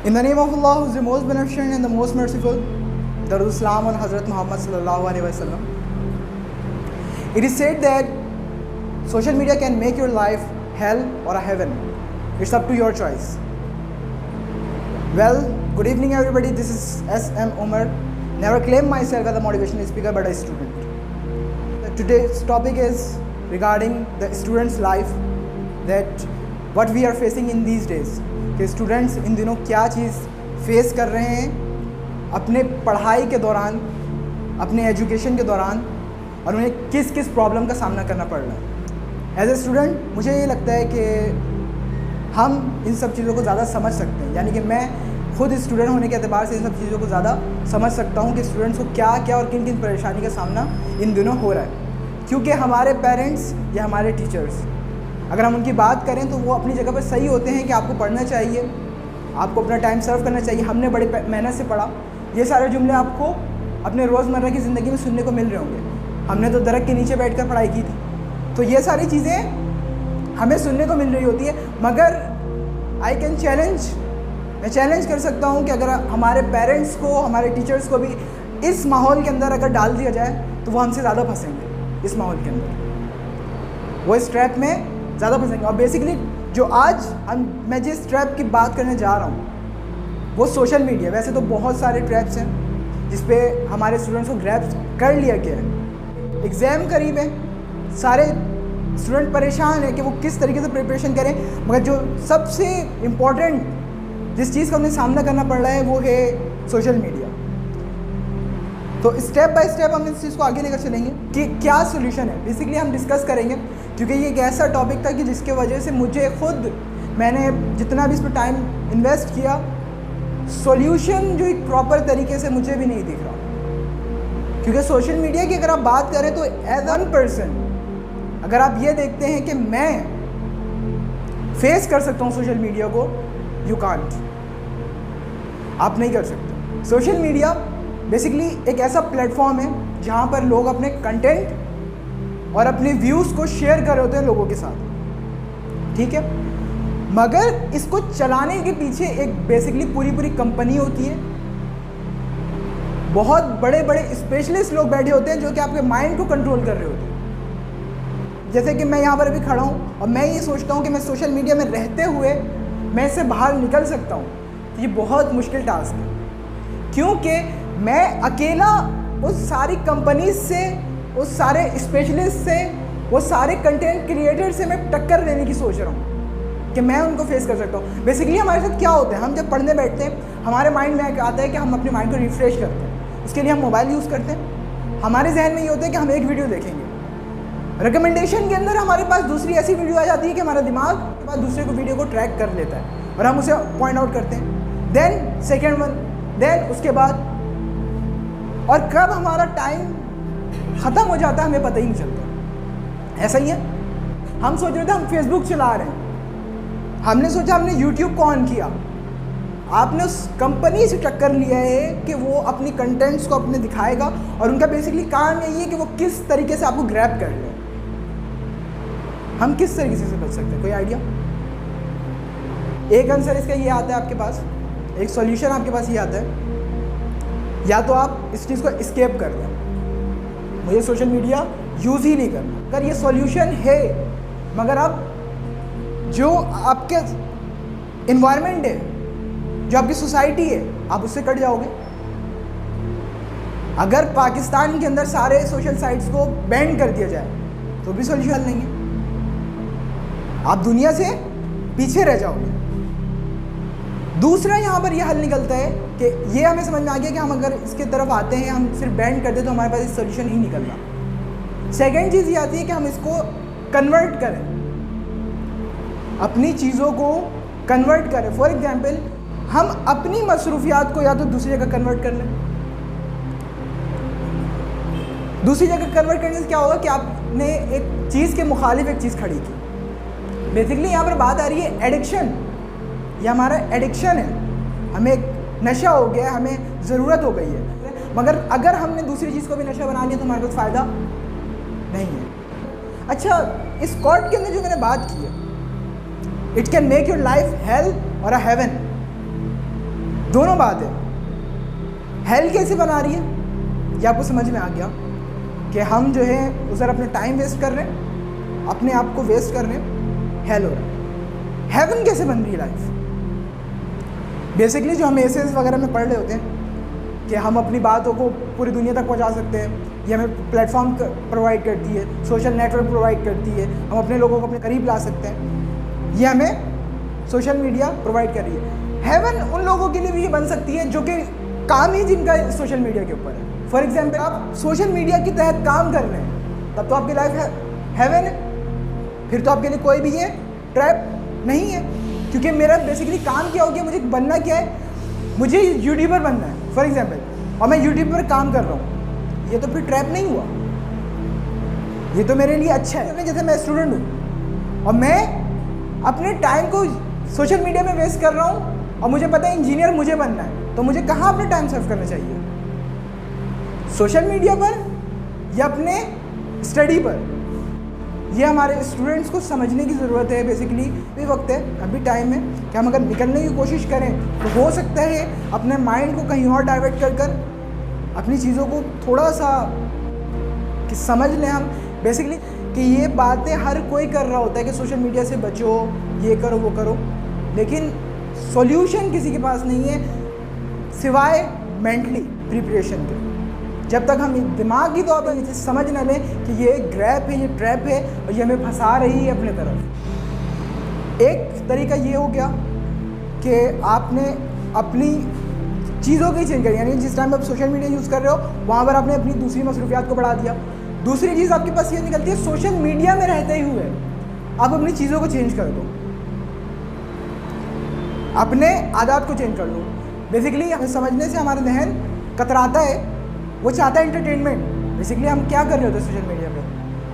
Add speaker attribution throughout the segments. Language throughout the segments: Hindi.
Speaker 1: In the name of Allah, who is the most beneficent and the most merciful, Darud Salam on Hazrat Muhammad sallallahu alaihi wasallam. It is said that social media can make your life hell or a heaven. It's up to your choice. Well, good evening everybody. This is S.M. Umar. Never claim myself as a motivational speaker, but a student. Today's topic is regarding the student's life, that what we are facing in these days. कि स्टूडेंट्स इन दिनों क्या चीज़ फेस कर रहे हैं अपने पढ़ाई के दौरान, अपने एजुकेशन के दौरान, और उन्हें किस किस प्रॉब्लम का सामना करना पड़ रहा है। एज ए स्टूडेंट मुझे ये लगता है कि हम इन सब चीज़ों को ज़्यादा समझ सकते हैं, यानी कि मैं खुद स्टूडेंट होने के अतबार से इन सब चीज़ों को ज़्यादा समझ सकता हूँ कि स्टूडेंट्स को क्या क्या और किन किन परेशानी का सामना इन दिनों हो रहा है। क्योंकि हमारे पेरेंट्स या हमारे टीचर्स, अगर हम उनकी बात करें तो वो अपनी जगह पर सही होते हैं कि आपको पढ़ना चाहिए, आपको अपना टाइम सर्व करना चाहिए, हमने बड़ी मेहनत से पढ़ा। ये सारे जुमले आपको अपने रोज़मर्रा की ज़िंदगी में सुनने को मिल रहे होंगे। हमने तो दरख्त के नीचे बैठकर पढ़ाई की थी, तो ये सारी चीज़ें हमें सुनने को मिल रही होती है। मगर मैं चैलेंज कर सकता हूँ कि अगर हमारे पेरेंट्स को, हमारे टीचर्स को भी इस माहौल के अंदर अगर डाल दिया जाए तो वो हमसे ज़्यादा फंसेंगे। इस माहौल के अंदर वो इस ट्रैप में ज़्यादा फंसेंगे। और बेसिकली जो आज मैं जिस ट्रैप की बात करने जा रहा हूँ वो सोशल मीडिया। वैसे तो बहुत सारे ट्रैप्स हैं जिस पे हमारे स्टूडेंट्स को ग्रैब कर लिया गया है। एग्ज़ाम करीब है, सारे स्टूडेंट परेशान है कि वो किस तरीके से प्रिपरेशन करें। मगर जो सबसे इम्पोर्टेंट जिस चीज़ का उन्हें सामना करना पड़ रहा है वो है सोशल मीडिया। तो स्टेप बाय स्टेप हम इस चीज़ को आगे लेकर चलेंगे कि क्या सोल्यूशन है। बेसिकली हम डिस्कस करेंगे, क्योंकि ये एक ऐसा टॉपिक था कि जिसके वजह से मुझे खुद, मैंने जितना भी इस पर टाइम इन्वेस्ट किया, सॉल्यूशन जो एक प्रॉपर तरीके से मुझे भी नहीं दिख रहा। क्योंकि सोशल मीडिया की अगर आप बात करें तो एज वन पर्सन अगर आप ये देखते हैं कि मैं फेस कर सकता हूँ सोशल मीडिया को, यू कांट, आप नहीं कर सकते। सोशल मीडिया बेसिकली एक ऐसा प्लेटफॉर्म है जहाँ पर लोग अपने कंटेंट और अपने व्यूज़ को शेयर कर रहे होते हैं लोगों के साथ, ठीक है। मगर इसको चलाने के पीछे एक बेसिकली पूरी कंपनी होती है। बहुत बड़े बड़े स्पेशलिस्ट लोग बैठे होते हैं जो कि आपके माइंड को कंट्रोल कर रहे होते हैं। जैसे कि मैं यहाँ पर अभी खड़ा हूँ और मैं ये सोचता हूँ कि मैं सोशल मीडिया में रहते हुए मैं इससे बाहर निकल सकता हूँ, तो ये बहुत मुश्किल टास्क है। क्योंकि मैं अकेला उस सारी कंपनीज से, उस सारे स्पेशलिस्ट से, वो सारे कंटेंट क्रिएटर से मैं टक्कर लेने की सोच रहा हूँ कि मैं उनको फेस कर सकता हूँ। बेसिकली हमारे साथ क्या होता है, हम जब पढ़ने बैठते हैं हमारे माइंड में आता है कि हम अपने माइंड को रिफ्रेश करते हैं। उसके लिए हम मोबाइल यूज़ करते हैं। हमारे जहन में ये होता है कि हम एक वीडियो देखेंगे, रिकमेंडेशन के अंदर हमारे पास दूसरी ऐसी वीडियो आ जाती है कि हमारा दिमाग के बाद दूसरे को वीडियो को ट्रैक कर लेता है और हम उसे पॉइंट आउट करते हैं। देन सेकेंड वन, देन उसके बाद, और कब हमारा टाइम ख़त्म हो जाता है हमें पता ही नहीं चलता। ऐसा ही है, हम सोच रहे थे हम फेसबुक चला रहे हैं, हमने सोचा हमने यूट्यूब को ऑन किया, आपने उस कंपनी से टक्कर लिया है कि वो अपनी कंटेंट्स को अपने दिखाएगा और उनका बेसिकली काम यही है कि वो किस तरीके से आपको ग्रैब कर ले। हम किस तरीके से बच सकते हैं, कोई आइडिया? एक आंसर इसका ये आता है आपके पास, एक सॉल्यूशन आपके पास ये आता है, या तो आप इस चीज़ को एस्केप कर दें, मुझे सोशल मीडिया यूज़ ही नहीं करना। अगर ये सॉल्यूशन है, मगर आप जो आपके इन्वायरमेंट है, जो आपकी सोसाइटी है, आप उससे कट जाओगे। अगर पाकिस्तान के अंदर सारे सोशल साइट्स को बैन कर दिया जाए तो भी सॉल्यूशन नहीं है, आप दुनिया से पीछे रह जाओगे। दूसरा यहाँ पर यह हल निकलता है कि ये हमें समझ में आ गया कि हम अगर इसके तरफ आते हैं, हम सिर्फ बैन करते तो हमारे पास इस सोल्यूशन ही निकल रहा। सेकेंड चीज़ ये आती है कि हम इसको कन्वर्ट करें, अपनी चीज़ों को कन्वर्ट करें। फॉर एग्जांपल, हम अपनी मसरूफियात को या तो दूसरी जगह कन्वर्ट कर लें। दूसरी जगह कन्वर्ट करने से क्या होगा कि आपने एक चीज़ के मुखालिफ एक चीज़ खड़ी की। बेसिकली यहाँ पर बात आ रही है एडिक्शन। यह हमारा एडिक्शन है, हमें एक नशा हो गया, हमें ज़रूरत हो गई है। मगर अगर हमने दूसरी चीज़ को भी नशा बना लिया तो हमारे पास फ़ायदा नहीं है। अच्छा, इस कोट के अंदर जो मैंने बात की है, it can make your life hell और अ हेवन। दोनों बात है। हेल कैसे बना रही है ये आपको समझ में आ गया कि हम जो है उधर अपना टाइम वेस्ट कर रहे हैं, अपने आप को वेस्ट कर रहे हैं, हेल हो रहा है। हेवन कैसे बन रही है लाइफ? बेसिकली जो हम एसेस वगैरह में पढ़ रहे होते हैं कि हम अपनी बातों को पूरी दुनिया तक पहुंचा सकते हैं, ये हमें प्लेटफॉर्म प्रोवाइड करती है, सोशल नेटवर्क प्रोवाइड करती है, हम अपने लोगों को अपने करीब ला सकते हैं, ये हमें सोशल मीडिया प्रोवाइड कर रही है। हेवन उन लोगों के लिए भी ये बन सकती है जो कि काम ही जिनका सोशल मीडिया के ऊपर है। फॉर एग्जाम्पल आप सोशल मीडिया के तहत काम कर रहे हैं, तब तो आपकी लाइफ है हेवन है, फिर तो आपके लिए कोई भी ये ट्रैप नहीं है, क्योंकि मेरा बेसिकली काम क्या हो गया, मुझे बनना क्या है, मुझे यूट्यूबर बनना है फॉर एग्जाम्पल, और मैं यूट्यूब पर काम कर रहा हूँ, ये तो फिर ट्रैप नहीं हुआ, ये तो मेरे लिए अच्छा है। जैसे मैं स्टूडेंट हूँ और मैं अपने टाइम को सोशल मीडिया में वेस्ट कर रहा हूँ और मुझे पता है इंजीनियर मुझे बनना है, तो मुझे कहाँ अपना टाइम सर्व करना चाहिए, सोशल मीडिया पर या अपने स्टडी पर? ये हमारे स्टूडेंट्स को समझने की ज़रूरत है। बेसिकली भी वक्त है, अभी टाइम है कि हम अगर निकलने की कोशिश करें तो हो सकता है अपने माइंड को कहीं और डाइवर्ट कर अपनी चीज़ों को थोड़ा सा कि समझ लें हम बेसिकली कि ये बातें हर कोई कर रहा होता है कि सोशल मीडिया से बचो, ये करो वो करो, लेकिन सॉल्यूशन किसी के पास नहीं है सिवाय मेंटली प्रिपरेशन के। जब तक हम दिमागी तौर पर इसे समझ न लें कि ये ग्रैप है, ये ट्रैप है और ये हमें फंसा रही है अपने तरफ। एक तरीका ये हो गया कि आपने अपनी चीज़ों की चेंज करी, यानी जिस टाइम आप सोशल मीडिया यूज़ कर रहे हो वहाँ पर आपने अपनी दूसरी मसरूफियात को बढ़ा दिया। दूसरी चीज़ आपके पास ये निकलती है, सोशल मीडिया में रहते ही हुए आप अपनी चीज़ों को चेंज कर दो, अपने आदत को चेंज कर दो। बेसिकली हमें समझने से हमारा जहन कतराता है, वो चाहता है एंटरटेनमेंट। बेसिकली हम क्या कर रहे होते हैं सोशल मीडिया पे?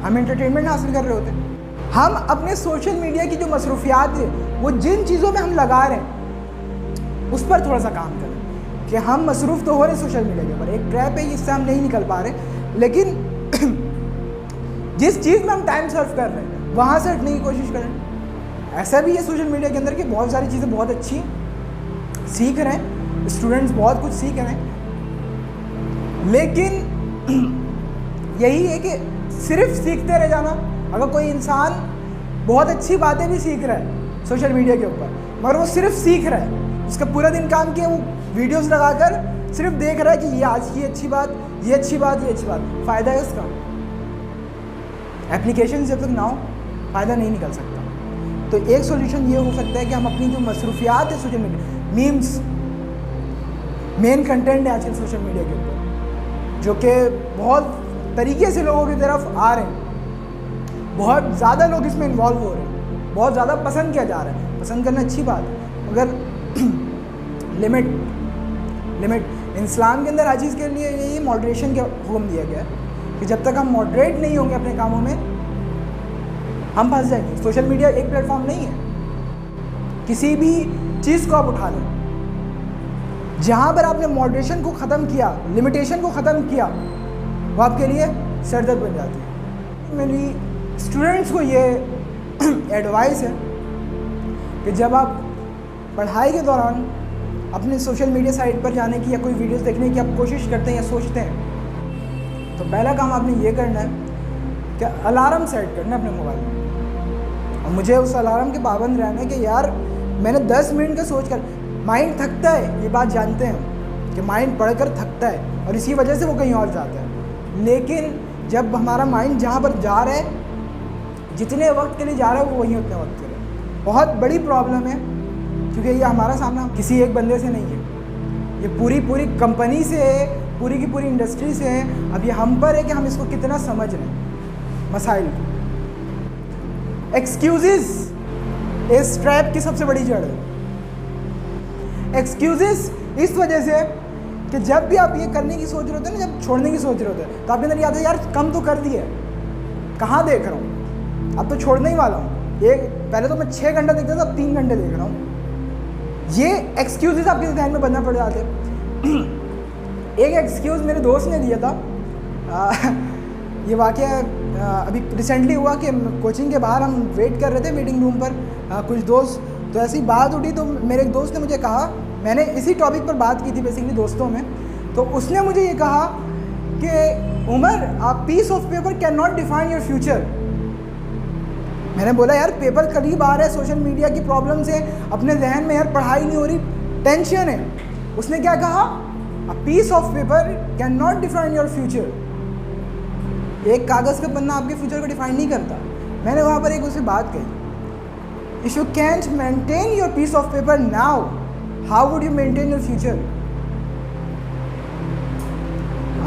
Speaker 1: हम एंटरटेनमेंट हासिल कर रहे होते हैं। हम अपने सोशल मीडिया की जो मसरूफियात है वो जिन चीज़ों में हम लगा रहे हैं उस पर थोड़ा सा काम करें कि हम मसरूफ़ तो हो रहे हैं सोशल मीडिया के ऊपर। एक ट्रैप है, इससे हम नहीं निकल पा रहे, लेकिन जिस चीज़ में हम टाइम सर्व कर रहे हैं वहाँ से हटने की कोशिश करें। ऐसा भी है सोशल मीडिया के अंदर कि बहुत सारी चीज़ें बहुत अच्छी हैं, सीख रहे हैं स्टूडेंट्स, बहुत कुछ सीख रहे हैं, लेकिन यही है कि सिर्फ सीखते रह जाना। अगर कोई इंसान बहुत अच्छी बातें भी सीख रहा है सोशल मीडिया के ऊपर मगर वो सिर्फ सीख रहा है, उसका पूरा दिन काम किया वो वीडियोस लगाकर सिर्फ देख रहा है कि ये आज की अच्छी बात, ये अच्छी बात, ये अच्छी बात, फ़ायदा है उसका? एप्लीकेशन जब तक ना हो फ़ायदा नहीं निकल सकता। तो एक सोल्यूशन ये हो सकता है कि हम अपनी जो मसरूफियात है social media, memes main content है आजकल सोशल मीडिया के ऊपर जो कि बहुत तरीके से लोगों की तरफ आ रहे हैं, बहुत ज़्यादा लोग इसमें इन्वॉल्व हो रहे हैं, बहुत ज़्यादा पसंद किया जा रहा है। पसंद करना अच्छी बात है मगर लिमिट इस्लाम के अंदर हर चीज़ के लिए यही मॉडरेशन का हुक्म दिया गया है कि जब तक हम मॉडरेट नहीं होंगे अपने कामों में हम फंस जाएंगे। सोशल मीडिया एक प्लेटफॉर्म नहीं है, किसी भी चीज़ को आप उठा लें, जहाँ पर आपने मॉडरेशन को ख़त्म किया, लिमिटेशन को ख़त्म किया, वो आपके लिए सरदर्द बन जाती है। मेरी स्टूडेंट्स को ये एडवाइस है कि जब आप पढ़ाई के दौरान अपने सोशल मीडिया साइट पर जाने की या कोई वीडियोस देखने की आप कोशिश करते हैं या सोचते हैं, तो पहला काम आपने ये करना है कि अलार्म सेट करना है अपने मोबाइल में, और मुझे उस अलार्म के पाबंद रहना है कि यार मैंने 10 मिनट का सोच कर, माइंड थकता है, ये बात जानते हैं कि माइंड पढ़कर थकता है और इसी वजह से वो कहीं और जाता है, लेकिन जब हमारा माइंड जहाँ पर जा रहा है, जितने वक्त के लिए जा रहा है वो वहीं उतने वक्त के लिए। बहुत बड़ी प्रॉब्लम है क्योंकि ये हमारा सामना किसी एक बंदे से नहीं है, ये पूरी कंपनी से है, पूरी की पूरी इंडस्ट्री से है। अब ये हम पर है कि हम इसको कितना समझ रहे हैं मसाइल को। एक्सक्यूज़ेस इस ट्रैप की सबसे बड़ी जड़ है। एक्सक्यूज़ेस इस वजह से कि जब भी आप ये करने की सोच रहे होते हैं ना, जब छोड़ने की सोच रहे होते हैं, तो आपके अंदर याद है यार कम तो कर दिए, कहाँ देख रहा हूँ, अब तो छोड़ने ही वाला हूँ। एक पहले तो मैं 6 घंटा देखता था, अब 3 घंटे देख रहा हूँ। ये एक्सक्यूज़ेस आपके ध्यान में बनना पड़ जाते हैं। एक एक्सक्यूज़ मेरे दोस्त ने दिया था, ये वाक़या अभी रिसेंटली हुआ कि कोचिंग के बाहर हम वेट कर रहे थे मीटिंग रूम पर, कुछ दोस्त तो ऐसी बात उठी तो मेरे एक दोस्त ने मुझे कहा, मैंने इसी टॉपिक पर बात की थी बेसिकली दोस्तों में, तो उसने मुझे ये कहा कि उमर, आप piece of paper can not define your future. मैंने बोला यार पेपर करीब आ रहा है, सोशल मीडिया की प्रॉब्लम से अपने जहन में यार पढ़ाई नहीं हो रही, टेंशन है। उसने क्या कहा, a piece of paper can not define your future. एक कागज़ का पन्ना आपके फ्यूचर को डिफाइन नहीं करता। मैंने वहाँ पर एक उससे बात कही, if you can't maintain your piece of paper now, how would you maintain your future.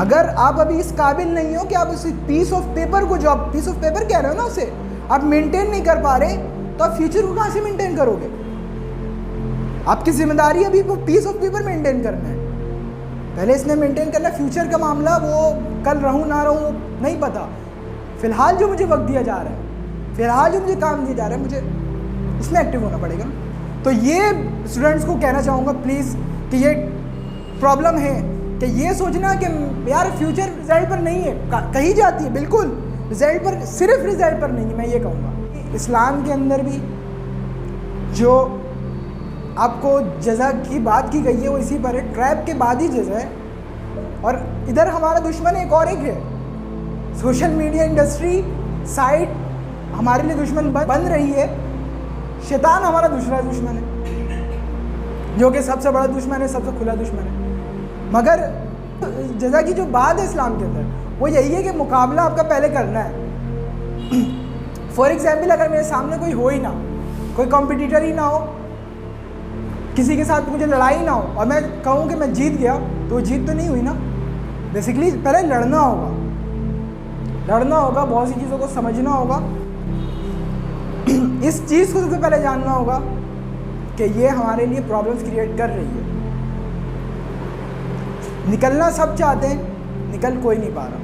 Speaker 1: अगर आप अभी इस काबिल नहीं हो कि आप उस पीस ऑफ पेपर को, जो आप पीस ऑफ पेपर कह रहे हो ना, उसे आप मेंटेन नहीं कर पा रहे, तो आप फ्यूचर को कहाँ से मेंटेन करोगे। आपकी जिम्मेदारी अभी वो पीस ऑफ पेपर मेंटेन करना है, पहले इसने मेंटेन करना। फ्यूचर का मामला वो कल रहूँ ना रहूँ नहीं पता, फ़िलहाल जो मुझे वक्त दिया जा रहा है, फ़िलहाल जो मुझे काम दिया जा रहा है, मुझे इसमें एक्टिव होना पड़ेगा। तो ये स्टूडेंट्स को कहना चाहूँगा प्लीज़ कि ये प्रॉब्लम है कि ये सोचना कि यार फ्यूचर रिजल्ट पर नहीं है, कही जाती है बिल्कुल, रिजल्ट पर, सिर्फ रिजल्ट पर नहीं है। मैं ये कहूँगा इस्लाम के अंदर भी जो आपको जज़ा की बात की गई है वो इसी पर है, ट्रैप के बाद ही जज़ा है। और इधर हमारा दुश्मन एक और एक है, सोशल मीडिया इंडस्ट्री साइट हमारे लिए दुश्मन बन रही है। शैतान हमारा दूसरा दुश्मन है, जो कि सबसे बड़ा दुश्मन है, सबसे खुला दुश्मन है। मगर जज़ा की जो बात है इस्लाम के अंदर वो यही है कि मुकाबला आपका पहले करना है। फॉर एग्जाम्पल, अगर मेरे सामने कोई हो ही ना, कोई कॉम्पिटिटर ही ना हो, किसी के साथ मुझे लड़ाई ना हो, और मैं कहूँ कि मैं जीत गया, तो वो जीत तो नहीं हुई ना। बेसिकली पहले लड़ना होगा, बहुत सी चीज़ों को समझना होगा। इस चीज़ को सबसे पहले जानना होगा कि ये हमारे लिए प्रॉब्लम्स क्रिएट कर रही है। निकलना सब चाहते हैं, निकल कोई नहीं पा रहा।